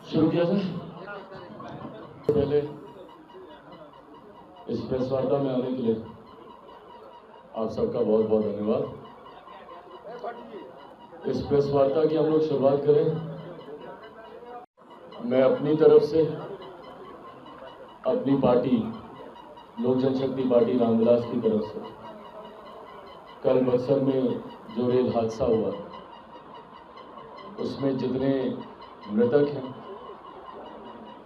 शुरू किया सर। पहले इस प्रेस वार्ता में आने के लिए आप सबका बहुत बहुत धन्यवाद। इस प्रेस वार्ता की हम लोग शुरुआत करें। मैं अपनी तरफ से अपनी पार्टी लोक जनशक्ति पार्टी रामविलास की तरफ से कल बक्सर में जो रेल हादसा हुआ उसमें जितने मृतक हैं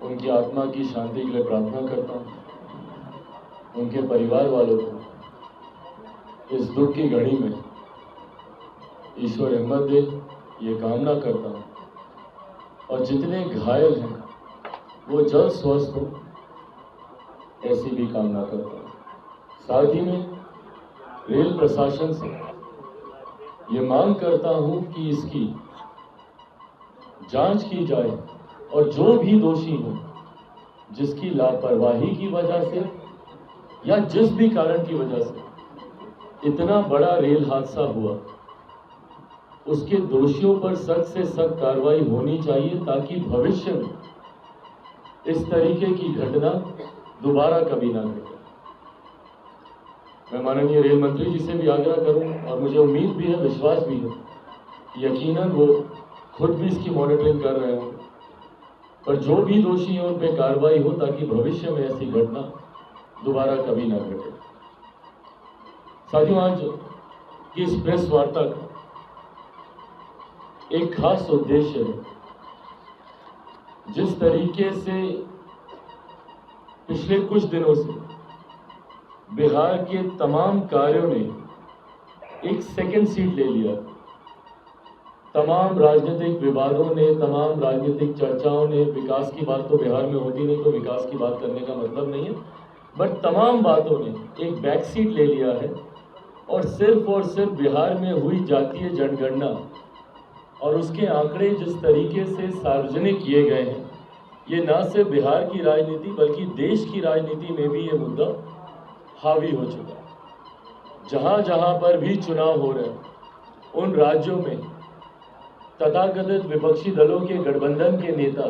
उनकी आत्मा की शांति के लिए प्रार्थना करता हूं। उनके परिवार वालों को इस दुख की घड़ी में ईश्वर हिम्मत दे, ये कामना करता हूं। और जितने घायल हैं वो जल्द स्वस्थ हो, ऐसी भी कामना करता हूं। साथ ही में रेल प्रशासन से ये मांग करता हूं कि इसकी जांच की जाए और जो भी दोषी हो, जिसकी लापरवाही की वजह से या जिस भी कारण की वजह से इतना बड़ा रेल हादसा हुआ, उसके दोषियों पर सख्त से सख्त कार्रवाई होनी चाहिए ताकि भविष्य में इस तरीके की घटना दोबारा कभी ना घटे। मैं माननीय रेल मंत्री जी से भी आग्रह करूं और मुझे उम्मीद भी है, विश्वास भी है, यकीनन वो खुद भी इसकी मॉनिटरिंग कर रहे हों, पर जो भी दोषी हैं उन पर कार्रवाई हो ताकि भविष्य में ऐसी घटना दोबारा कभी ना घटे। साथियों, आज की इस प्रेस वार्ता का एक खास उद्देश्य है। जिस तरीके से पिछले कुछ दिनों से बिहार के तमाम कार्यों ने एक सेकंड सीट ले लिया, तमाम राजनीतिक विवादों ने, तमाम राजनीतिक चर्चाओं ने, विकास की बात तो बिहार में होती नहीं तो विकास की बात करने का मतलब नहीं है, बट तमाम बातों ने एक बैक सीट ले लिया है और सिर्फ बिहार में हुई जातीय जनगणना और उसके आंकड़े जिस तरीके से सार्वजनिक किए गए हैं, ये ना सिर्फ बिहार की राजनीति बल्कि देश की राजनीति में भी ये मुद्दा हावी हो चुका है। जहां जहां पर भी चुनाव हो रहे हैं, उन राज्यों में तथाकथित विपक्षी दलों के गठबंधन के नेता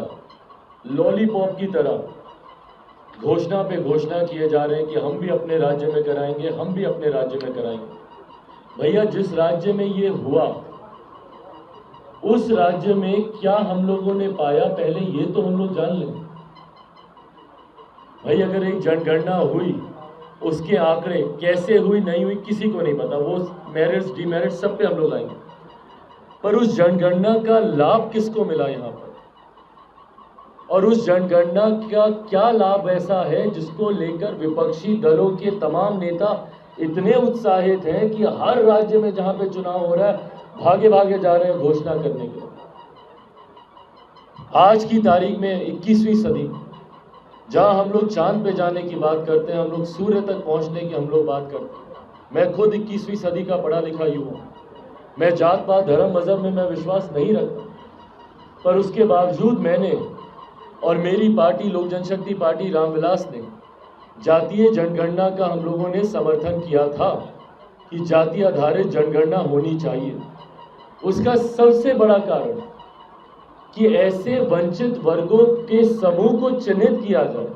लॉलीपॉप की तरह घोषणा पे घोषणा किए जा रहे हैं कि हम भी अपने राज्य में कराएंगे, हम भी अपने राज्य में कराएंगे। भैया, जिस राज्य में ये हुआ उस राज्य में क्या हम लोगों ने पाया, पहले ये तो हम लोग जान लें। भाई, अगर एक जनगणना हुई, उसके आंकड़े कैसे हुई नहीं हुई किसी को नहीं पता, वो मेरिट्स डिमेरिट्स सब पे हम लोग आएंगे, पर उस जनगणना का लाभ किसको मिला यहाँ पर, और उस जनगणना का क्या लाभ ऐसा है जिसको लेकर विपक्षी दलों के तमाम नेता इतने उत्साहित हैं कि हर राज्य में जहां पे चुनाव हो रहा है भागे भागे जा रहे हैं घोषणा करने के लिए। आज की तारीख में 21वीं सदी, जहां हम लोग चांद पे जाने की बात करते हैं, हम लोग सूर्य तक पहुंचने की हम लोग बात करते हैं। मैं खुद 21वीं सदी का पढ़ा लिखा युवा हूं। मैं जात पात धर्म मजहब में मैं विश्वास नहीं रखता, पर उसके बावजूद मैंने और मेरी पार्टी लोक जनशक्ति पार्टी रामविलास ने जातीय जनगणना का हम लोगों ने समर्थन किया था कि जाति आधारित जनगणना होनी चाहिए। उसका सबसे बड़ा कारण कि ऐसे वंचित वर्गों के समूह को चिन्हित किया जाए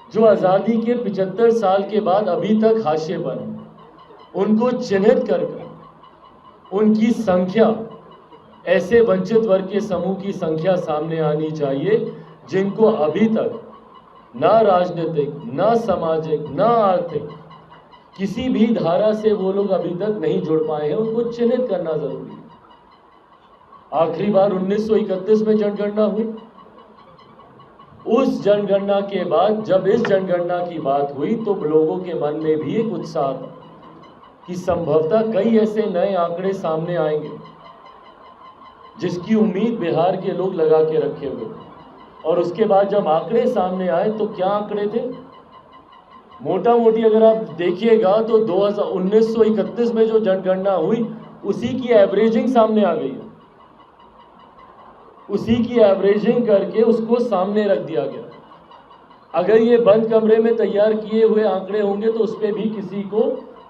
जो आज़ादी के 75 साल के बाद अभी तक हाशिए पर हैं, उनको चिन्हित कर उनकी संख्या, ऐसे वंचित वर्ग के समूह की संख्या सामने आनी चाहिए जिनको अभी तक ना राजनीतिक, ना सामाजिक, ना आर्थिक किसी भी धारा से वो लोग अभी तक नहीं जुड़ पाए हैं, उनको चिन्हित करना जरूरी है। आखिरी बार 1931 में जनगणना हुई। उस जनगणना के बाद जब इस जनगणना की बात हुई तो लोगों के मन में भी एक उत्साह था कि संभवतः कई ऐसे नए आंकड़े सामने आएंगे जिसकी उम्मीद बिहार के लोग लगा के रखे हुए। और उसके बाद जब आंकड़े सामने आए तो क्या आंकड़े थे, मोटा मोटी अगर आप देखिएगा तो 1931 में जो जनगणना हुई उसी की एवरेजिंग सामने आ गई है। उसी की एवरेजिंग करके उसको सामने रख दिया गया। अगर ये बंद कमरे में तैयार किए हुए आंकड़े होंगे तो उस पर भी किसी को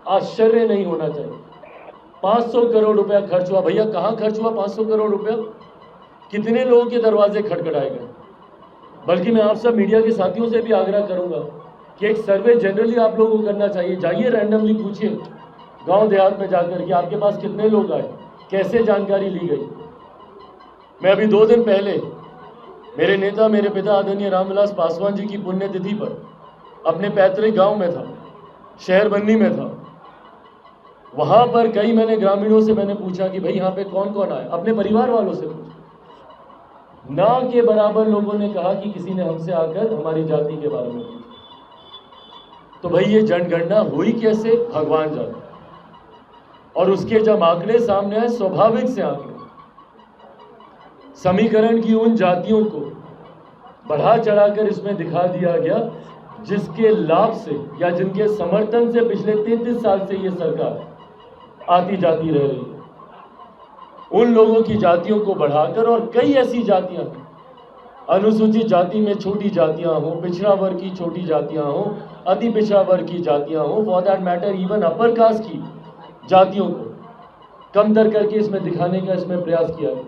आश्चर्य नहीं होना चाहिए। 500 करोड़ रुपया खर्च हुआ। भैया, कहाँ खर्च हुआ 500 करोड़ रुपया? कितने लोगों के दरवाजे खटखटाए गए। बल्कि मैं आप सब मीडिया के साथियों से भी आग्रह करूंगा कि एक सर्वे जनरली आप लोगों को करना चाहिए। जाइए, रैंडमली पूछिए गांव देहात में जाकर कि आपके पास कितने लोग आए, कैसे जानकारी ली गई। मैं अभी 2 दिन पहले मेरे नेता, मेरे पिता आदरणीय रामविलास पासवान जी की पुण्यतिथि पर अपने पैतृक गांव में था, शहर बन्नी में था। वहां पर कई मैंने ग्रामीणों से मैंने पूछा कि भाई यहाँ पे कौन कौन आए, अपने परिवार वालों से पूछा। ना के बराबर लोगों ने कहा कि किसी ने हमसे आकर हमारी जाति के बारे में पूछा। तो भाई ये जनगणना हुई कैसे, भगवान जाने। और उसके जब आंकड़े सामने आए, स्वाभाविक से आंकड़े, समीकरण की उन जातियों को बढ़ा चढ़ाकर इसमें दिखा दिया गया जिसके लाभ से या जिनके समर्थन से पिछले 33 साल से ये सरकार आती जाती रह रही है। उन लोगों की जातियों को बढ़ाकर, और कई ऐसी जातियां, अनुसूचित जाति में छोटी जातियां हो, पिछड़ा वर्ग की छोटी जातियां हो, अति पिछड़ा वर्ग की जातियां हो, for that matter even upper caste की जातियों को कमतर करके इसमें दिखाने का इसमें प्रयास किया है।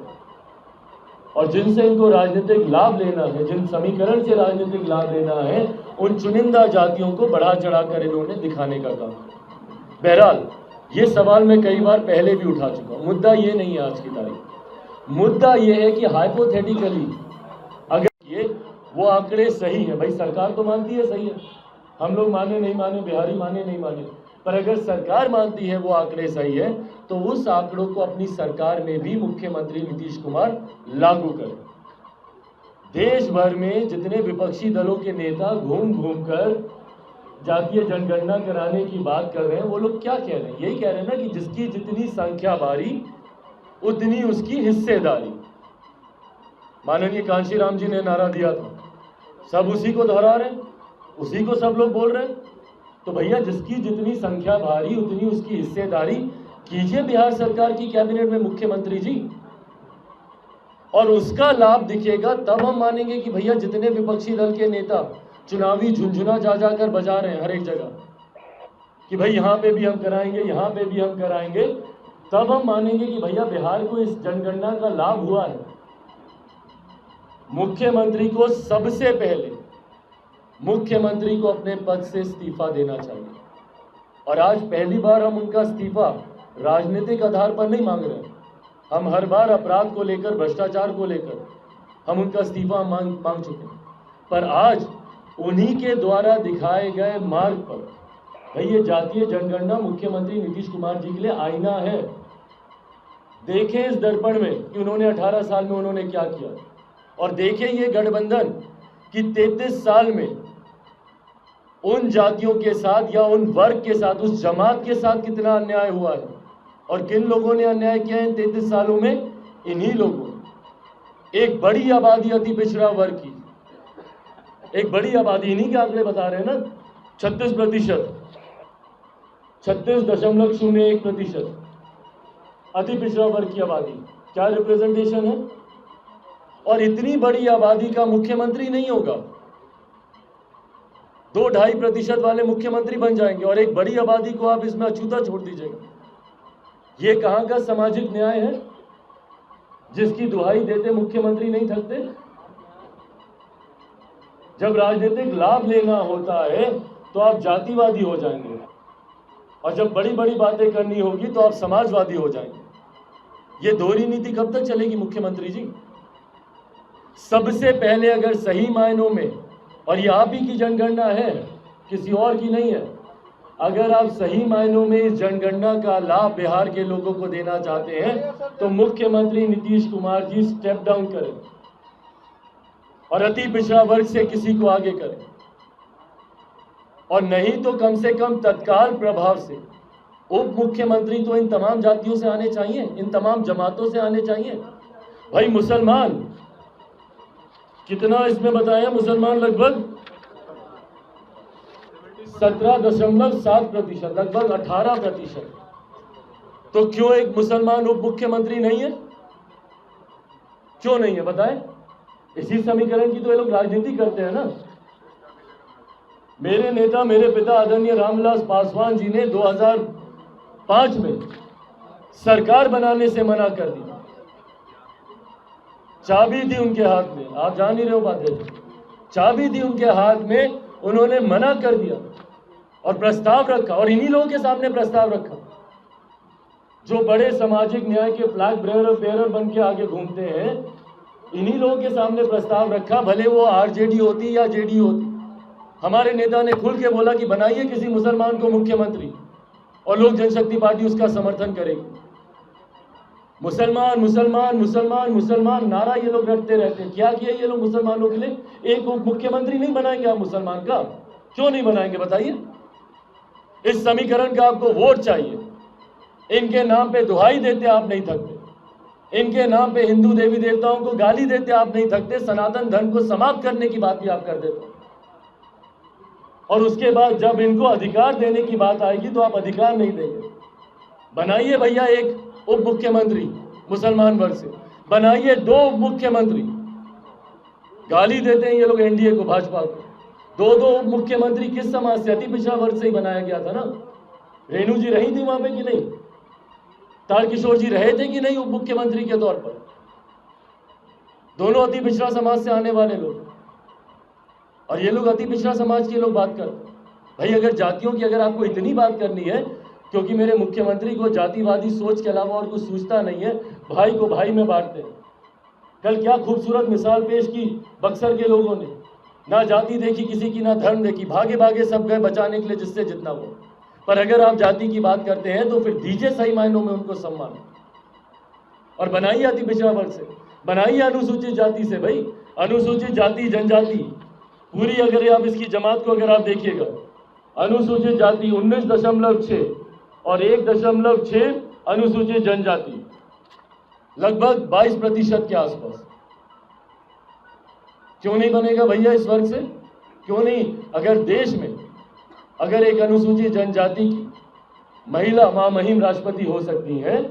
और जिनसे इनको राजनीतिक लाभ लेना है, जिन समीकरण से राजनीतिक लाभ लेना है, उन चुनिंदा जातियों को बढ़ा चढ़ाकर इन्होंने दिखाने का काम। बहरहाल ये सवाल मैं कई बार पहले भी उठा चुका हूं। मुद्दा ये नहीं है आज की तारीख। मुद्दा ये है कि हाइपोथेटिकली अगर ये वो आंकड़े सही है, भाई सरकार तो मानती है सही है, हम लोग माने नहीं माने, बिहारी माने नहीं माने, पर अगर सरकार मानती है वो आंकड़े सही है तो उस आंकड़ों को अपनी सरकार में भी मुख्यमंत्री नीतीश कुमार लागू करें। देश भर में जितने विपक्षी दलों के नेता घूम घूम कर जातीय जनगणना कराने की बात कर रहे हैं, वो लोग क्या कह रहे हैं? यही कह रहे हैं ना कि जिसकी जितनी संख्या भारी उतनी उसकी हिस्सेदारी। माननीय कांशीराम जी ने नारा दिया था, सब उसी को दोहरा रहे हैं, उसी को सब लोग बोल रहे हैं। तो भैया जिसकी जितनी संख्या भारी उतनी उसकी हिस्सेदारी कीजिए बिहार सरकार की कैबिनेट में मुख्यमंत्री जी, और उसका लाभ दिखेगा तब हम मानेंगे कि भैया जितने विपक्षी दल के नेता चुनावी झुंझुना जा जाकर बजा रहे हैं हर एक जगह कि भाई यहाँ पे भी हम कराएंगे, यहाँ पे भी हम कराएंगे, तब हम मानेंगे कि भैया बिहार को इस जनगणना का लाभ हुआ है। मुख्यमंत्री को सबसे पहले मुख्यमंत्री को अपने पद से इस्तीफा देना चाहिए। और आज पहली बार हम उनका इस्तीफा राजनीतिक आधार पर नहीं मांग रहे। हम हर बार अपराध को लेकर, भ्रष्टाचार को लेकर हम उनका इस्तीफा मांग चुके हैं, पर आज उन्हीं के द्वारा दिखाए गए मार्ग पर भाई ये जातीय जनगणना मुख्यमंत्री नीतीश कुमार जी के लिए आईना है। देखें इस दर्पण में कि उन्होंने 18 साल में उन्होंने क्या किया, और देखें ये गठबंधन कि 33 साल में उन जातियों के साथ या उन वर्ग के साथ, उस जमात के साथ कितना अन्याय हुआ है। और किन लोगों ने अन्याय किया है 33 सालों में? इन्हीं लोगों ने। एक बड़ी आबादी अति पिछड़ा वर्ग की, एक बड़ी आबादी, इन्हीं के आंकड़े बता रहे हैं ना, 36%, 36.01% अति पिछड़ा वर्ग की आबादी। क्या रिप्रेजेंटेशन है? और इतनी बड़ी आबादी का मुख्यमंत्री नहीं होगा, 2-2.5% वाले मुख्यमंत्री बन जाएंगे, और एक बड़ी आबादी को आप इसमें अछूता छोड़ दीजिएगा। ये कहां का सामाजिक न्याय है जिसकी दुहाई देते मुख्यमंत्री नहीं थकते? जब राजनीतिक लाभ लेना होता है तो आप जातिवादी हो जाएंगे, और जब बड़ी बड़ी बातें करनी होगी तो आप समाजवादी हो जाएंगे। ये दोहरी नीति कब तक चलेगी मुख्यमंत्री जी? सबसे पहले अगर सही मायनों में, और ये आप ही की जनगणना है, किसी और की नहीं है, अगर आप सही मायनों में इस जनगणना का लाभ बिहार के लोगों को देना चाहते हैं तो मुख्यमंत्री नीतीश कुमार जी स्टेप डाउन करें और अति पिछड़ा वर्ग से किसी को आगे करें, और नहीं तो कम से कम तत्काल प्रभाव से उप मुख्यमंत्री तो इन तमाम जातियों से आने चाहिए, इन तमाम जमातों से आने चाहिए। भाई मुसलमान कितना इसमें बताया? मुसलमान लगभग 17.7%, लगभग 18%। तो क्यों एक मुसलमान उप मुख्यमंत्री नहीं है? क्यों नहीं है बताएं? इसी समीकरण की तो ये लोग राजनीति करते हैं ना। मेरे नेता, मेरे पिता आदरणीय रामविलास पासवान जी ने 2005 में सरकार बनाने से मना कर दिया। चाबी दी उनके हाथ में, आप जान ही रहे हो बात है, चाबी दी उनके हाथ में, उन्होंने मना कर दिया और प्रस्ताव रखा, और इन्हीं लोगों के सामने प्रस्ताव रखा जो बड़े सामाजिक न्याय के फ्लैग बेयरर बन के आगे घूमते हैं, इन्हीं लोगों के सामने प्रस्ताव रखा, भले वो आरजेडी होती या जेडीयू होती। हमारे नेता ने खुल के बोला कि बनाइए किसी मुसलमान को मुख्यमंत्री, और लोक जनशक्ति पार्टी उसका समर्थन करेगी। मुसलमान मुसलमान मुसलमान मुसलमान नारा ये लोग रटते रहते हैं। क्या किया ये लोग मुसलमानों के लिए? एक मुख्यमंत्री नहीं बनाएंगे आप मुसलमान का? क्यों नहीं बनाएंगे बताइए? इस समीकरण का आपको वोट चाहिए। इनके नाम पे दुहाई देते आप नहीं थकते, इनके नाम पे हिंदू देवी देवताओं को गाली देते आप नहीं थकते, सनातन धर्म को समाप्त करने की बात भी आप कर देते, और उसके बाद जब इनको अधिकार देने की बात आएगी तो आप अधिकार नहीं देंगे। बनाइए भैया एक उप मुख्यमंत्री मुसलमान वर्ग से, बनाइए 2 उप मुख्यमंत्री। गाली देते हैं ये लोग एनडीए को, भाजपा को। 2 उप मुख्यमंत्री किस समाज से? अति पिछड़ा वर्ग से ही बनाया गया था ना। रेणु जी रही थी वहां पे कि नहीं? तारकिशोर जी रहे थे कि नहीं उप मुख्यमंत्री के तौर पर? दोनों अति पिछड़ा समाज से आने वाले लोग, और ये लोग अति पिछड़ा समाज के लोग बात करते। भाई अगर जातियों की अगर आपको इतनी बात करनी है, क्योंकि मेरे मुख्यमंत्री को जातिवादी सोच के अलावा और कुछ सूझता नहीं है, भाई को भाई में बांटते हैं। कल क्या खूबसूरत मिसाल पेश की बक्सर के लोगों ने, ना जाति देखी किसी की, ना धर्म देखी, भागे भागे सब गए बचाने के लिए जिससे जितना हो। पर अगर आप जाति की बात करते हैं तो फिर दीजिए सही मायनों में उनको सम्मान, और बनाइए अति पिछड़ा वर्ग से, बनाइए अनुसूचित जाति से। भाई अनुसूचित जाति जनजाति पूरी, अगर आप इसकी जमात को अगर आप देखिएगा, अनुसूचित जाति 19.6 और 1.6 अनुसूचित जनजाति, लगभग 22% के आसपास। क्यों नहीं बनेगा भैया इस वर्ग से? क्यों नहीं? अगर देश में अगर एक अनुसूचित जनजाति की महिला महामहिम राष्ट्रपति हो सकती है,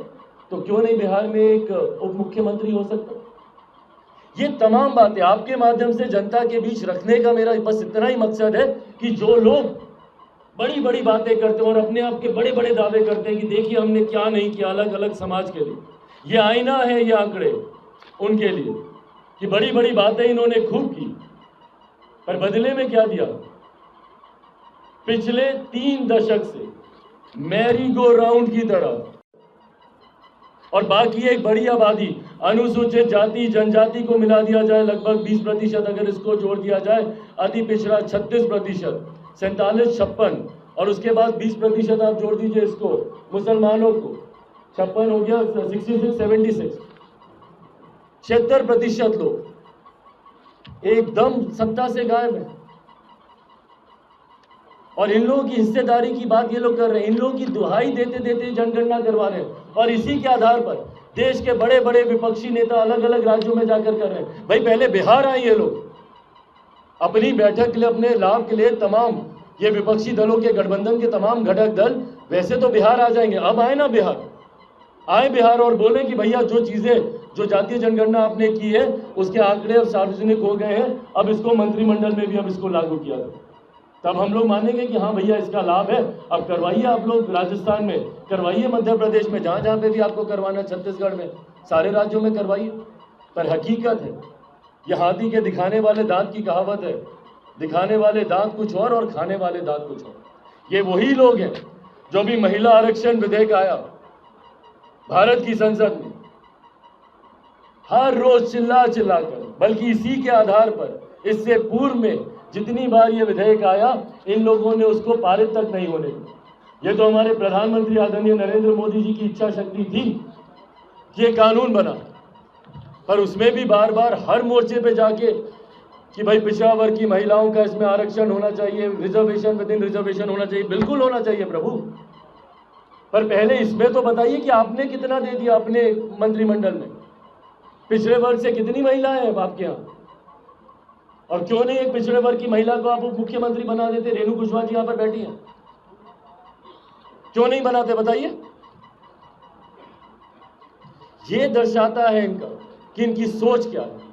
तो क्यों नहीं बिहार में एक उप मुख्यमंत्री हो सकता? ये तमाम बातें आपके माध्यम से जनता के बीच रखने का मेरा बस इतना ही मकसद है कि जो लोग बड़ी बड़ी बातें करते हैं और अपने आप के बड़े बड़े दावे करते हैं कि देखिए हमने क्या नहीं किया अलग अलग समाज के लिए, ये आईना है, ये आंकड़े उनके लिए कि बड़ी बड़ी बातें इन्होंने खूब की, पर बदले में क्या दिया? पिछले 3 दशक से मैरी गो राउंड की तरह, और बाकी एक बड़ी आबादी अनुसूचित जाति जनजाति को मिला दिया जाए लगभग 20%, अगर इसको जोड़ दिया जाए अति पिछड़ा 36%, 47, 56, और उसके बाद 20% आप जोड़ दीजिए इसको मुसलमानों को, 56 हो गया 66, 76, 76% लोग एकदम सत्ता से गायब है। और इन लोगों की हिस्सेदारी की बात ये लोग कर रहे हैं, इन लोगों की दुहाई देते देते जनगणना करवा रहे हैं, और इसी के आधार पर देश के बड़े बड़े विपक्षी नेता अलग अलग राज्यों में जाकर कर रहे हैं। भाई पहले बिहार आए ये लोग अपनी बैठक के लिए, अपने लाभ के लिए, तमाम ये विपक्षी दलों के गठबंधन के तमाम घटक दल वैसे तो बिहार आ जाएंगे, अब आए ना बिहार, आए बिहार और बोले कि भैया जो चीजें जो जातीय जनगणना आपने की है उसके आंकड़े अब सार्वजनिक हो गए हैं, अब इसको मंत्रिमंडल में भी अब इसको लागू किया जाए। तब हम लोग मानेंगे कि हाँ भैया इसका लाभ है, अब करवाइए आप लोग राजस्थान में, करवाइए मध्य प्रदेश में, जहाँ जहाँ पे भी आपको करवाना, छत्तीसगढ़ में, सारे राज्यों में करवाइए। पर हकीकत है ये हाथी के दिखाने वाले दांत की कहावत है, दिखाने वाले दांत कुछ और खाने वाले दांत कुछ और। ये वही लोग हैं जो भी महिला आरक्षण विधेयक आया भारत की संसद में, हर रोज चिल्ला कर, बल्कि इसी के आधार पर इससे पूर्व में जितनी बार ये विधेयक आया इन लोगों ने उसको पारित तक नहीं होने दिया। ये तो हमारे प्रधानमंत्री आदरणीय नरेंद्र मोदी जी की इच्छा शक्ति थी कि ये कानून बना, पर उसमें भी बार बार हर मोर्चे पे जाके कि भाई पिछड़ा वर्ग की महिलाओं का इसमें आरक्षण होना चाहिए, रिजर्वेशन विद इन रिजर्वेशन होना चाहिए। बिल्कुल होना चाहिए प्रभु, पर पहले इसमें तो बताइए कि आपने कितना दे दिया अपने मंत्रिमंडल में, पिछड़े वर्ग से कितनी महिलाएं हैं आपके यहाँ? और क्यों नहीं एक पिछड़े वर्ग की महिला को आप उप मुख्यमंत्री बना देते? रेणु कुशवाहा जी यहाँ पर बैठी हैं, क्यों नहीं बनाते बताइए? ये दर्शाता है इनका कि इनकी सोच क्या है।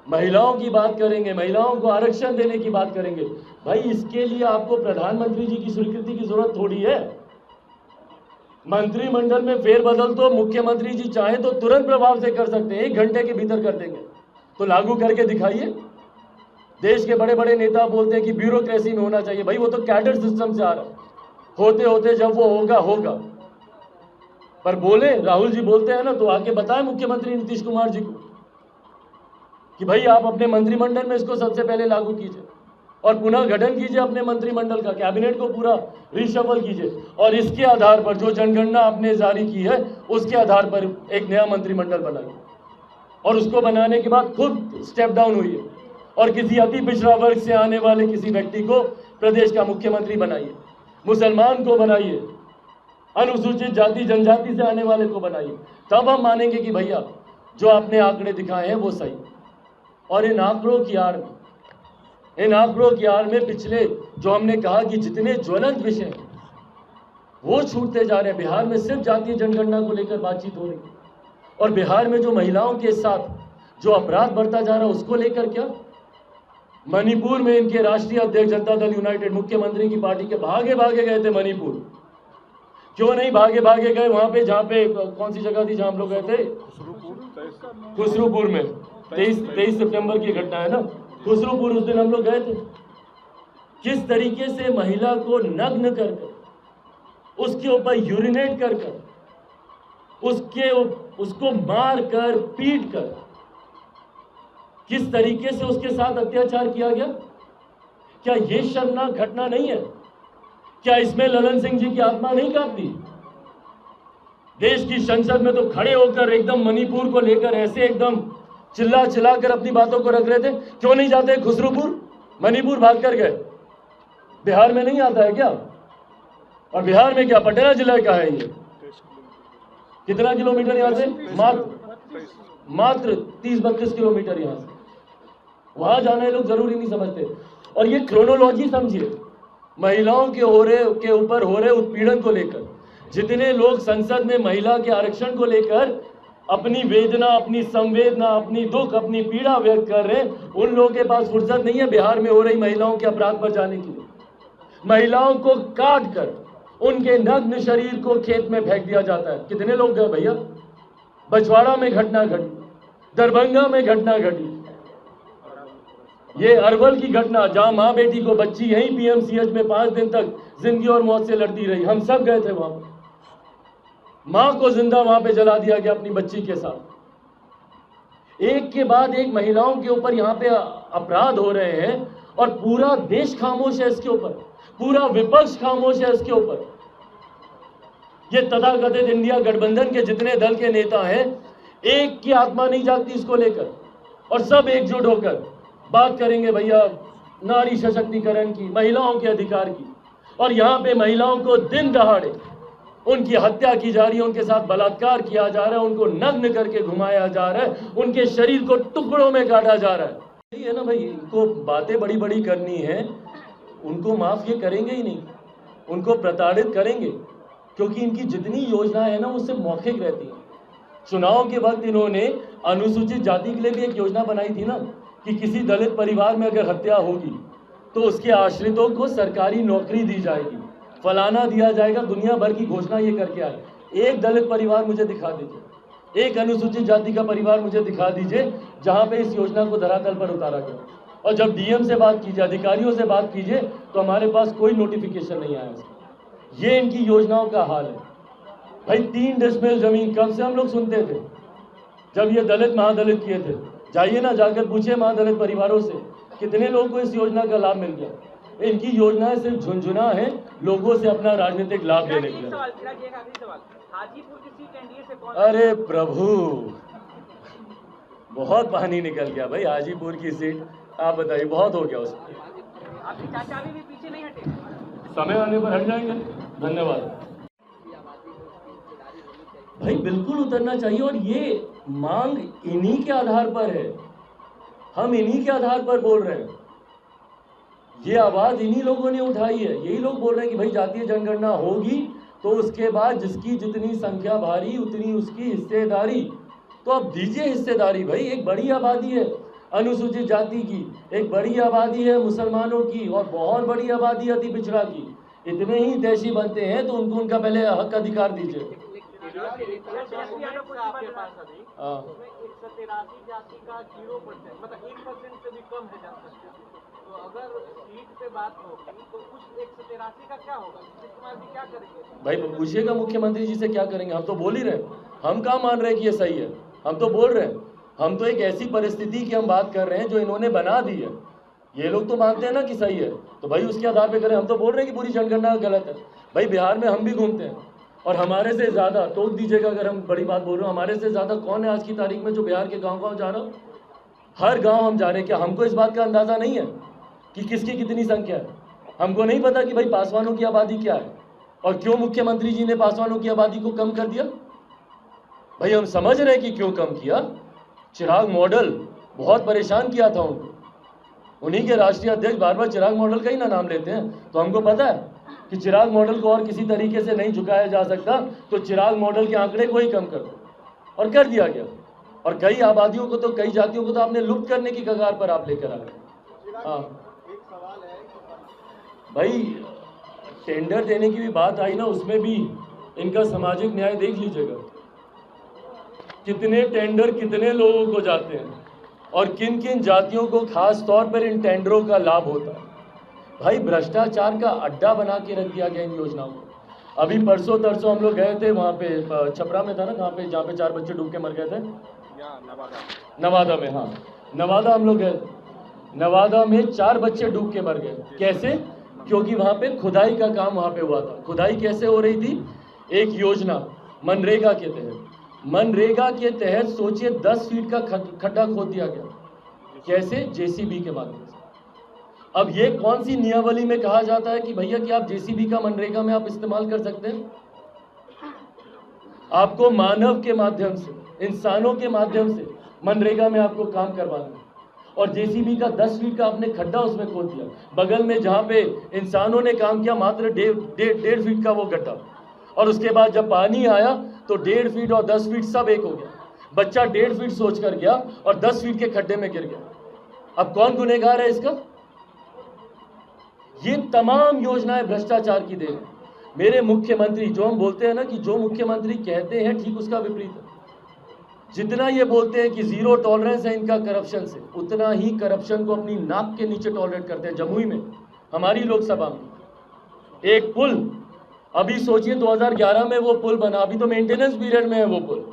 महिलाओं की बात करेंगे, महिलाओं को आरक्षण देने की बात करेंगे, भाई इसके लिए आपको प्रधानमंत्री जी की स्वीकृति की जरूरत थोड़ी है। मंत्रिमंडल में फेरबदल तो मुख्यमंत्री जी चाहे तो तुरंत प्रभाव से कर सकते हैं, 1 घंटे के भीतर कर देंगे, तो लागू करके दिखाइए। देश के बड़े बड़े नेता बोलते हैं कि ब्यूरोक्रेसी में होना चाहिए, भाई वो तो कैडर सिस्टम से आ रहा है, होते होते जब वो होगा होगा। पर बोले, राहुल जी बोलते हैं ना, तो आके बताएं मुख्यमंत्री नीतीश कुमार जी को कि भाई आप अपने मंत्रिमंडल में इसको सबसे पहले लागू कीजिए और पुनः गठन कीजिए अपने मंत्रिमंडल का, कैबिनेट को पूरा रिशफल कीजिए और इसके आधार पर जो जनगणना आपने जारी की है उसके आधार पर एक नया मंत्रिमंडल बनाइए और उसको बनाने के बाद खुद स्टेप डाउन हुई और किसी अति पिछड़ा वर्ग से आने वाले किसी व्यक्ति को प्रदेश का मुख्यमंत्री बनाइए, मुसलमान को बनाइए, अनुसूचित जाति जनजाति से आने वाले को बनाइए, तब हम मानेंगे कि भैया जो आपने आंकड़े दिखाए हैं वो सही। और इन आंकड़ों की आड़ में पिछले जो हमने कहा कि जितने ज्वलंत विषय हैं वो छूटते जा रहे हैं। बिहार में सिर्फ जातीय जनगणना को लेकर बातचीत हो रही है और बिहार में जो महिलाओं के साथ जो अपराध बढ़ता जा रहा है उसको लेकर क्या। मणिपुर में इनके राष्ट्रीय अध्यक्ष जनता दल यूनाइटेड मुख्यमंत्री की पार्टी के भागे गए थे मणिपुर। क्यों नहीं भागे गए वहां पे, जहां पे कौन सी जगह थी जहां हम लोग गए थे, खुसरूपुर में 23 सितंबर की घटना है ना, खुसरूपुर उस दिन हम लोग गए थे। किस तरीके से महिला को नग्न कर उसके ऊपर यूरिनेट कर उसको मार कर पीट कर किस तरीके से उसके साथ अत्याचार किया गया। क्या ये शर्मनाक घटना नहीं है? क्या इसमें ललन सिंह जी की आत्मा नहीं कांपती? देश की संसद में तो खड़े होकर एकदम मणिपुर को लेकर ऐसे एकदम चिल्ला कर अपनी बातों को रख रहे थे। क्यों नहीं जाते खुसरूपुर? मणिपुर भाग कर गए। बिहार में नहीं आता है क्या? और बिहार में क्या पटेला जिला का है ये? कितना किलोमीटर यहां से? मात्र 30-32 किलोमीटर यहां से। वहां जाना लोग जरूरी नहीं समझते। और ये क्रोनोलॉजी समझिए, महिलाओं के ऊपर हो रहे उत्पीड़न को लेकर जितने लोग संसद में महिला के आरक्षण को लेकर अपनी वेदना, अपनी संवेदना, अपनी दुख, अपनी पीड़ा व्यक्त कर रहे हैं, उन लोगों के पास फुर्सत नहीं है बिहार में हो रही महिलाओं के अपराध पर जाने के लिए। महिलाओं को काट कर उनके नग्न शरीर को खेत में फेंक दिया जाता है। कितने लोग गए भैया? बछवाड़ा में घटना घटी, दरभंगा में घटना घटी, ये अरवल की घटना जहां मां बेटी को बच्ची यहीं पीएमसीएच में 5 दिन तक जिंदगी और मौत से लड़ती रही। हम सब गए थे वहां पर। मां को जिंदा वहां पे जला दिया गया अपनी बच्ची के साथ। एक के बाद एक महिलाओं के ऊपर यहां पे अपराध हो रहे हैं और पूरा देश खामोश है इसके ऊपर, पूरा विपक्ष खामोश है इसके ऊपर। ये तथाकथित इंडिया गठबंधन के जितने दल के नेता हैं, एक की आत्मा नहीं जागती इसको लेकर और सब एकजुट होकर बात करेंगे भैया नारी सशक्तिकरण की, महिलाओं के अधिकार की। और यहाँ पे महिलाओं को दिन दहाड़े उनकी हत्या की जा रही है, उनके साथ बलात्कार किया जा रहा है, उनको नग्न करके घुमाया जा रहा है, उनके शरीर को टुकड़ों में काटा जा रहा है। यही है ना भाई, इनको बातें बड़ी बड़ी करनी है, उनको माफ ये करेंगे ही नहीं, उनको प्रताड़ित करेंगे, क्योंकि इनकी जितनी योजनाएं है ना उससे मौखिक रहती है। चुनाव के वक्त इन्होंने अनुसूचित जाति के लिए भी एक योजना बनाई थी ना कि किसी दलित परिवार में अगर हत्या होगी तो उसके आश्रितों को सरकारी नौकरी दी जाएगी, फलाना दिया जाएगा, दुनिया भर की घोषणा ये करके आए। एक दलित परिवार मुझे दिखा दीजिए, एक अनुसूचित जाति का परिवार मुझे दिखा दीजिए जहां पे इस योजना को धरातल पर उतारा गया। और जब डीएम से बात कीजिए, अधिकारियों से बात कीजिए, तो हमारे पास कोई नोटिफिकेशन नहीं आया इसका। ये इनकी योजनाओं का हाल है भाई। 3 डेसिमल जमीन कब से हम लोग सुनते थे, जब ये दलित महादलित किए थे। जाइए ना, जाकर पूछिए महादलित परिवारों से कितने लोगों को इस योजना का लाभ मिल गया। इनकी योजनाएं सिर्फ झुंझुना है लोगों से अपना राजनीतिक लाभ लेने के लिए। अरे प्रभु, बहुत पानी निकल गया भाई हाजीपुर की सीट। आप बताइए, बहुत हो गया उसमें। समय आने पर हट जाएंगे। धन्यवाद भाई, बिल्कुल उतरना चाहिए। और ये मांग इन्हीं के आधार पर है, हम इन्हीं के आधार पर बोल रहे हैं। ये आवाज इन्हीं लोगों ने उठाई है। यही लोग बोल रहे हैं कि भाई जातीय जनगणना होगी तो उसके बाद जिसकी जितनी संख्या भारी उतनी उसकी हिस्सेदारी। तो अब दीजिए हिस्सेदारी भाई। एक बड़ी आबादी है अनुसूचित जाति की, एक बड़ी आबादी है मुसलमानों की, और बहुत बड़ी आबादी अति पिछड़ा की। इतने ही हितैषी बनते हैं तो उनको उनका पहले हक अधिकार दीजिए। आपके पास अभी हाँ, उसमें 183 जाति का 0% मतलब 1% से भी कम है जनसंख्या। तो अगर सीट पे बात होगी तो उस 183 का क्या होगा? नीतीश कुमार जी क्या करेंगे? भाई पूछिएगा मुख्यमंत्री जी से क्या करेंगे। हम तो बोल ही रहे हैं, हम कहाँ मान रहे हैं कि ये सही है। हम तो बोल रहे हैं, हम तो एक ऐसी परिस्थिति की हम बात कर रहे हैं जो इन्होंने बना दी है। ये लोग तो मानते हैं ना कि सही है, तो भाई उसके आधार पे करें। हम तो बोल रहे हैं कि पूरी जनगणना गलत है। भाई बिहार में हम भी घूमते हैं और हमारे से ज़्यादा, टोक दीजिएगा अगर हम बड़ी बात बोल रहे हो, हमारे से ज़्यादा कौन है आज की तारीख में जो बिहार के गाँव जा रहा हो? हर गाँव हम जा रहे हैं। क्या हमको इस बात का अंदाज़ा नहीं है कि किसकी कितनी संख्या है? हमको नहीं पता कि भाई पासवानों की आबादी क्या है और क्यों मुख्यमंत्री जी ने पासवानों की आबादी को कम कर दिया। भाई हम समझ रहे हैं कि क्यों कम किया। चिराग मॉडल बहुत परेशान किया था उनको, उन्हीं के राष्ट्रीय अध्यक्ष बार बार चिराग मॉडल का ही ना नाम लेते हैं। तो हमको पता है कि चिराग मॉडल को और किसी तरीके से नहीं झुकाया जा सकता, तो चिराग मॉडल के आंकड़े को ही कम कर दो, और कर दिया गया। और कई आबादियों को तो, कई जातियों को तो आपने लुप्त करने की कगार पर आप लेकर आ गए। हाँ एक सवाल है भाई, टेंडर देने की भी बात आई ना, उसमें भी इनका सामाजिक न्याय देख लीजिएगा। कितने टेंडर कितने लोगों को जाते हैं और किन किन जातियों को खास तौर पर इन टेंडरों का लाभ होता है। भाई भ्रष्टाचार का अड्डा बना के रख दिया गया इन योजनाओं को। अभी परसों तरसों हम लोग गए थे वहाँ पे, छपरा में था ना, कहाँ पे, जहाँ पे 4 बच्चे डूब के मर गए थे, नवादा में। हाँ, नवादा हम लोग गए। नवादा में 4 बच्चे डूब के मर गए। कैसे? क्योंकि वहाँ पे खुदाई का काम वहाँ पे हुआ था। खुदाई कैसे हो रही थी? एक योजना मनरेगा के तहत, मनरेगा के तहत सोचिए 10 फीट का खड्डा खोद दिया गया। कैसे? जेसीबी के माध्यम से। अब ये कौन सी नियमावली में कहा जाता है कि भैया कि आप जेसीबी का मनरेगा में आप इस्तेमाल कर सकते हैं? आपको मानव के माध्यम से, इंसानों के माध्यम से मनरेगा में आपको काम करवाना है, और जेसीबी का 10 फीट का आपने खड्डा उसमें खोद दिया। बगल में जहाँ पे इंसानों ने काम किया मात्र 1.5 फीट का वो गड्ढा, और उसके बाद जब पानी आया तो 1.5 फीट और 10 फीट सब एक हो गया। बच्चा 1.5 फीट सोच कर गया और 10 फीट के खड्डे में गिर गया। अब कौन गुनहगार है इसका? ये तमाम योजनाएं भ्रष्टाचार की देन है। मेरे मुख्यमंत्री, जो हम बोलते हैं ना कि जो मुख्यमंत्री कहते हैं ठीक उसका विपरीत है। जितना ये बोलते हैं कि जीरो टॉलरेंस है इनका करप्शन से, उतना ही करप्शन को अपनी नाक के नीचे टॉलरेट करते हैं। जमुई में, हमारी लोकसभा में एक पुल, अभी सोचिए 2011 में वो पुल बना, अभी तो मेंटेनेंस पीरियड में है वो पुल,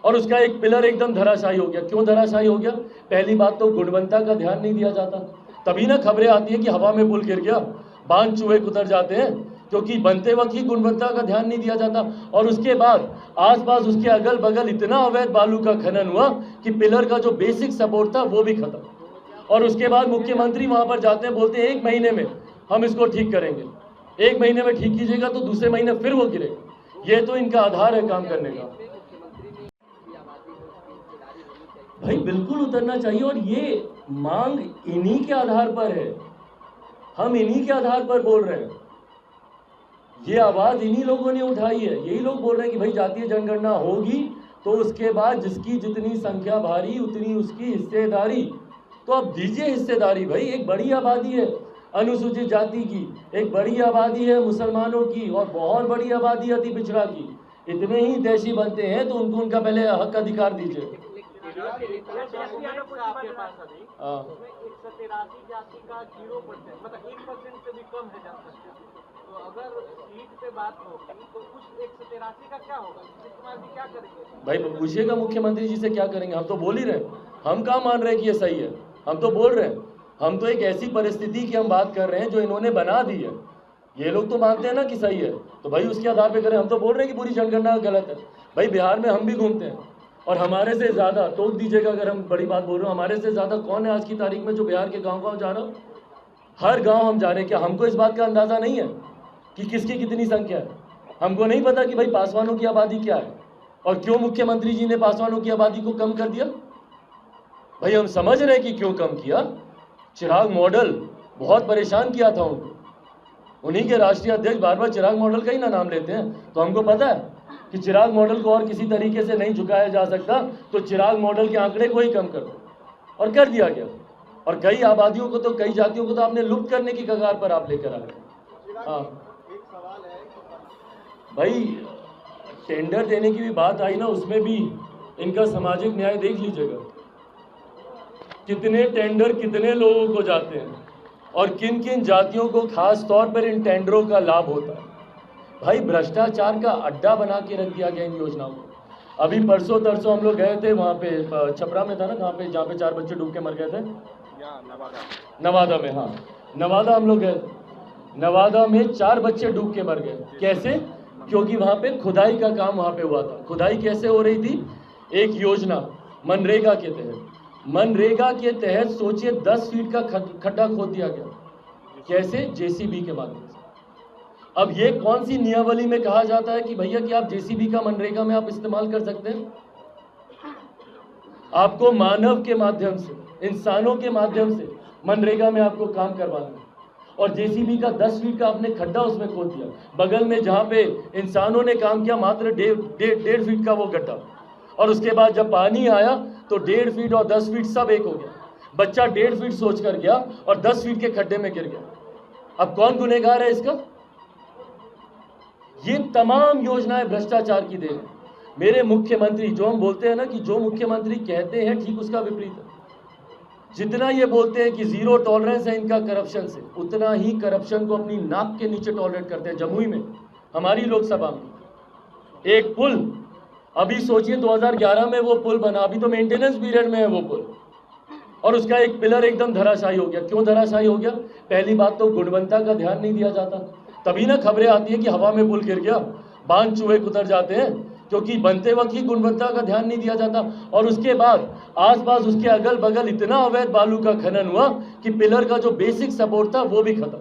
और उसका एक पिलर एकदम धराशायी हो गया। क्यों धराशायी हो गया? पहली बात तो गुणवत्ता का ध्यान नहीं दिया जाता, तभी ना खबरें आती है कि हवा में पुल गिर गया, बांध चूहे उतर जाते हैं, क्योंकि बनते वक्त ही गुणवत्ता का ध्यान नहीं दिया जाता। और उसके बाद आसपास उसके अगल बगल इतना अवैध बालू का खनन हुआ कि पिलर का जो बेसिक सपोर्ट था वो भी खत्म। और उसके बाद मुख्यमंत्री वहां पर जाते हैं, बोलते हैं 1 महीने में हम इसको ठीक करेंगे। 1 महीने में ठीक कीजिएगा तो दूसरे महीने फिर वो गिरेगा। ये तो इनका आधार है काम करने का। भाई बिल्कुल उतरना चाहिए, और ये मांग इन्हीं के आधार पर है, हम इन्हीं के आधार पर बोल रहे हैं। ये आवाज इन्हीं लोगों ने उठाई है। यही लोग बोल रहे हैं कि भाई जातीय जनगणना होगी तो उसके बाद जिसकी जितनी संख्या भारी उतनी उसकी हिस्सेदारी। तो अब दीजिए हिस्सेदारी। भाई एक बड़ी आबादी है अनुसूचित जाति की, एक बड़ी आबादी है मुसलमानों की, और बहुत बड़ी आबादी अति पिछड़ा की। इतने ही हितैषी बनते हैं तो उनको उनका पहले हक अधिकार दीजिए। आपके पास अभी हाँ, उसमें 183 जाति का 0% मतलब 1% से भी कम है जनसंख्या। तो अगर सीट पे बात होगी तो उस 183 का क्या होगा? नीतीश कुमार जी क्या करेंगे? भाई पूछिएगा मुख्यमंत्री जी से क्या करेंगे। हम तो बोल ही रहे हैं, हम कहाँ मान रहे हैं कि ये सही है। हम तो बोल रहे हैं, हम तो एक ऐसी परिस्थिति की हम बात कर रहे हैं जो इन्होंने बना दी है। ये लोग तो मानते हैं ना कि सही है, तो भाई उसके आधार पे करें। हम तो बोल रहे हैं कि पूरी जनगणना गलत है। भाई बिहार में हम भी घूमते हैं और हमारे से ज़्यादा, टोक दीजिएगा अगर हम बड़ी बात बोल रहे हो, हमारे से ज़्यादा कौन है आज की तारीख में जो बिहार के गाँव जा रहा हो? हर गाँव हम जा रहे हैं। क्या हमको इस बात का अंदाज़ा नहीं है कि किसकी कितनी संख्या है? हमको नहीं पता कि भाई पासवानों की आबादी क्या है और क्यों मुख्यमंत्री जी ने पासवानों की आबादी को कम कर दिया। भाई हम समझ रहे हैं कि क्यों कम किया। चिराग मॉडल बहुत परेशान किया था उनको, उन्हीं के राष्ट्रीय अध्यक्ष बार बार चिराग मॉडल का ही ना नाम लेते हैं। तो हमको पता है कि चिराग मॉडल को और किसी तरीके से नहीं झुकाया जा सकता, तो चिराग मॉडल के आंकड़े को ही कम कर दो, और कर दिया गया। और कई आबादियों को तो, कई जातियों को तो आपने लुप्त करने की कगार पर आप लेकर आ गए। हाँ एक सवाल है कि भाई, टेंडर देने की भी बात आई ना, उसमें भी इनका सामाजिक न्याय देख लीजिएगा। कितने टेंडर कितने लोगों को जाते हैं और किन किन जातियों को खास तौर पर इन टेंडरों का लाभ होता है। भाई, भ्रष्टाचार का अड्डा बना के रख दिया गया इन योजनाओं को। अभी परसों तरसों हम लोग गए थे वहाँ पे, छपरा में था ना, कहाँ पे, जहाँ पे 4 बच्चे डूब के मर गए थे, नवादा में। हाँ, नवादा हम लोग गए थे। नवादा में 4 बच्चे डूब के मर गए। कैसे? क्योंकि वहाँ पे खुदाई का काम वहाँ पे हुआ था। खुदाई कैसे हो रही थी? एक योजना मनरेगा के तहत सोचिए 10 फीट का खड्डा खोद दिया गया। कैसे? जेसीबी के माध्यम से। अब ये कौन सी नियमावली में कहा जाता है कि भैया कि आप जेसीबी का मनरेगा में आप इस्तेमाल कर सकते हैं? आपको मानव के माध्यम से, इंसानों के माध्यम से मनरेगा में आपको काम करवाना है, और जेसीबी का 10 फीट का आपने खड्डा उसमें खोद दिया। बगल में जहां पे इंसानों ने काम किया मात्र 1.5 फीट का वो गड्ढा, और उसके बाद जब पानी आया तो 1.5 फीट और 10 फीट सब एक हो गया। बच्चा 1.5 फीट सोच कर गया और 10 फीट के खड्डे में गिर गया। अब कौन गुनहगार है इसका? ये तमाम योजनाएं भ्रष्टाचार की देन है। मेरे मुख्यमंत्री, जो हम बोलते हैं ना कि जो मुख्यमंत्री कहते हैं ठीक उसका विपरीत है। जितना ये बोलते हैं कि जीरो टॉलरेंस है इनका करप्शन से, उतना ही करप्शन को अपनी नाक के नीचे टॉलरेट करते हैं। जमुई में, हमारी लोकसभा में एक पुल, अभी सोचिए 2011 में वो पुल बना, अभी तो मेंटेनेंस पीरियड में है वो पुल, और उसका एक पिलर एकदम धराशायी हो गया। क्यों धराशायी हो गया? पहली बात तो गुणवत्ता का ध्यान नहीं दिया जाता, तभी ना खबरें आती है कि हवा में पुल गिर गया, बांध चूहे उतर जाते हैं, क्योंकि बनते वक्त ही गुणवत्ता का ध्यान नहीं दिया जाता। और उसके बाद आसपास उसके अगल बगल इतना अवैध बालू का खनन हुआ कि पिलर का जो बेसिक सपोर्ट था वो भी खत्म।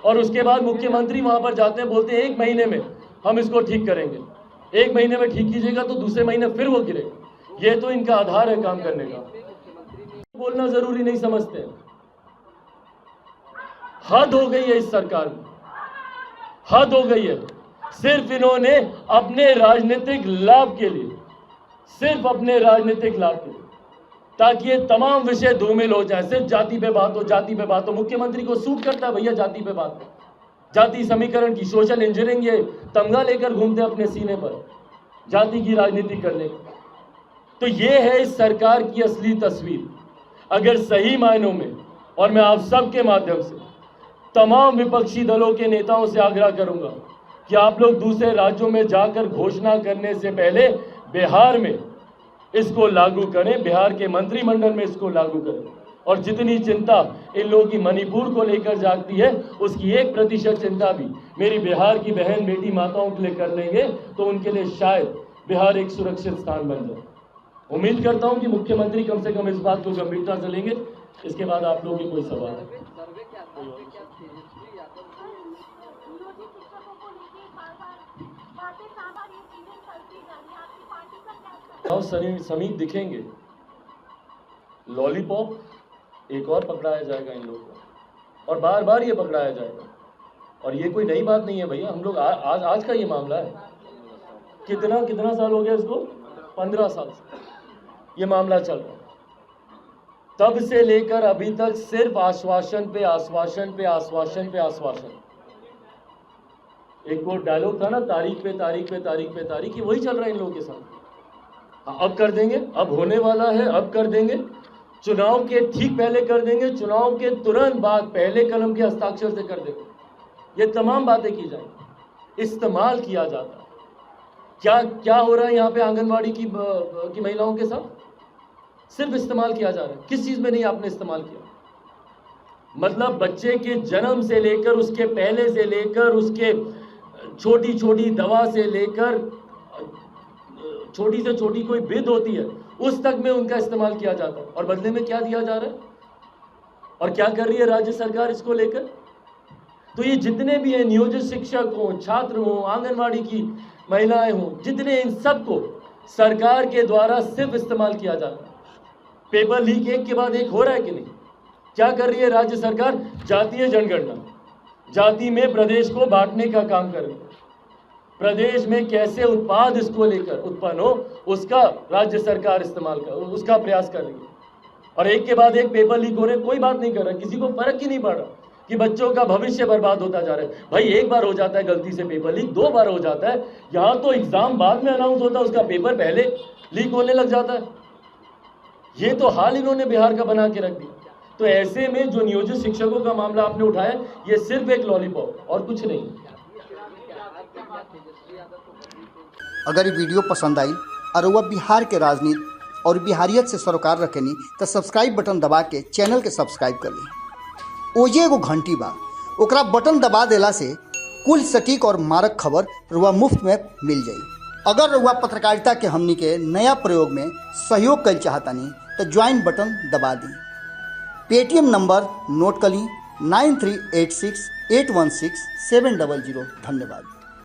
और उसके बाद मुख्यमंत्री वहां पर जाते हैं, बोलते हैं 1 महीने में हम इसको ठीक करेंगे। 1 महीने में ठीक कीजिएगा तो दूसरे महीने फिर वो गिरेगा। ये तो इनका आधार है काम करने का। बोलना जरूरी नहीं समझते। हद हो गई है इस सरकार में, हद हो गई है। सिर्फ इन्होंने अपने राजनीतिक लाभ के लिए, सिर्फ अपने राजनीतिक लाभ के लिए, ताकि ये तमाम विषय धूमिल हो जाए। सिर्फ जाति पे बात हो, जाति पे बात हो। मुख्यमंत्री को सूट करता है भैया जाति पे बात हो, जाति समीकरण की, सोशल इंजीनियरिंग, ये तमगा लेकर घूमते अपने सीने पर जाति की राजनीति करने की। तो ये है इस सरकार की असली तस्वीर। अगर सही मायनों में, और मैं आप सबके माध्यम से तमाम विपक्षी दलों के नेताओं से आग्रह करूंगा कि आप लोग दूसरे राज्यों में जाकर घोषणा करने से पहले बिहार में इसको लागू करें, बिहार के मंत्रिमंडल में इसको लागू करें। और जितनी चिंता इन लोगों की मणिपुर को लेकर जागती है, उसकी 1% चिंता भी मेरी बिहार की बहन बेटी माताओं के लिए कर लेंगे तो उनके लिए शायद बिहार एक सुरक्षित स्थान बन जाए। उम्मीद करता हूं कि मुख्यमंत्री कम से कम इस बात को गंभीरता से लेंगे। इसके बाद आप लोगों की कोई सवाल है? समीप दिखेंगे, लॉलीपॉप एक और पकड़ाया जाएगा इन लोगों को, और बार बार ये पकड़ाया जाएगा। और ये कोई नई बात नहीं है भैया, हम लोग आज का ये मामला है। कितना साल हो गया इसको? 15 साल से ये मामला चल रहा है। तब से लेकर अभी तक सिर्फ आश्वासन पे आश्वासन पे आश्वासन पे आश्वासन। एक वो डायलॉग था ना, तारीख पे तारीख पे तारीख पे तारीख, वही चल रहा है इन लोगों के साथ। अब कर देंगे, अब होने वाला है, अब कर देंगे, चुनाव के ठीक पहले कर देंगे, चुनाव के तुरंत बाद पहले कलम के हस्ताक्षर से कर देंगे। ये तमाम बातें की जाएंगी। इस्तेमाल किया जाता है। क्या हो रहा है यहाँ पे आंगनवाड़ी की महिलाओं के साथ? सिर्फ इस्तेमाल किया जा रहा है। किस चीज में नहीं आपने इस्तेमाल किया? मतलब बच्चे के जन्म से लेकर, उसके पहले से लेकर, उसके छोटी छोटी दवा से लेकर, छोटी से छोटी कोई विध होती है उस तक में उनका इस्तेमाल किया जाता है। और बदले में क्या दिया जा रहा है और क्या कर रही है राज्य सरकार इसको लेकर? तो ये जितने भी हैं, नियोजित शिक्षक हो, छात्र हो, आंगनवाड़ी की महिलाएं हो, जितने, इन सबको सरकार के द्वारा सिर्फ इस्तेमाल किया जाता है। पेपर लीक एक के बाद एक हो रहा है कि नहीं? क्या कर रही है राज्य सरकार? जातीय जनगणना, जाति में प्रदेश को बांटने का काम कर रही है। प्रदेश में कैसे उत्पाद इसको लेकर उत्पन्न हो, उसका राज्य सरकार इस्तेमाल कर, उसका प्रयास कर रही है। और एक के बाद एक पेपर लीक हो रहे, कोई बात नहीं कर रहा, किसी को फर्क ही नहीं पड़ रहा। कि बच्चों का भविष्य बर्बाद होता जा रहा है। भाई एक बार हो जाता है गलती से पेपर लीक, 2 बार हो जाता है, यहाँ तो एग्जाम बाद में अनाउंस होता है, उसका पेपर पहले लीक होने लग जाता है। ये तो हाल इन्होंने बिहार का बना के रख दिया। तो ऐसे में जो नियोजित शिक्षकों का मामला आपने उठाया, ये सिर्फ एक लॉलीपॉप और कुछ नहीं। अगर ये वीडियो पसंद आई और वह बिहार के राजनीति और बिहारियत से सरोकार रखेनी तो सब्सक्राइब बटन दबा के चैनल के सब्सक्राइब कर ली। ओजे एगो घंटी बा, ओकरा बटन दबा देला से कुल सटीक और मारक खबर रुआ मुफ्त में मिल जाई। अगर रुआ पत्रकारिता के हमनी के नया प्रयोग में सहयोग कर चाहतानी तो ज्वाइन बटन दबा दी। पेटीएम नंबर नोट कर ली 9386816700। धन्यवाद।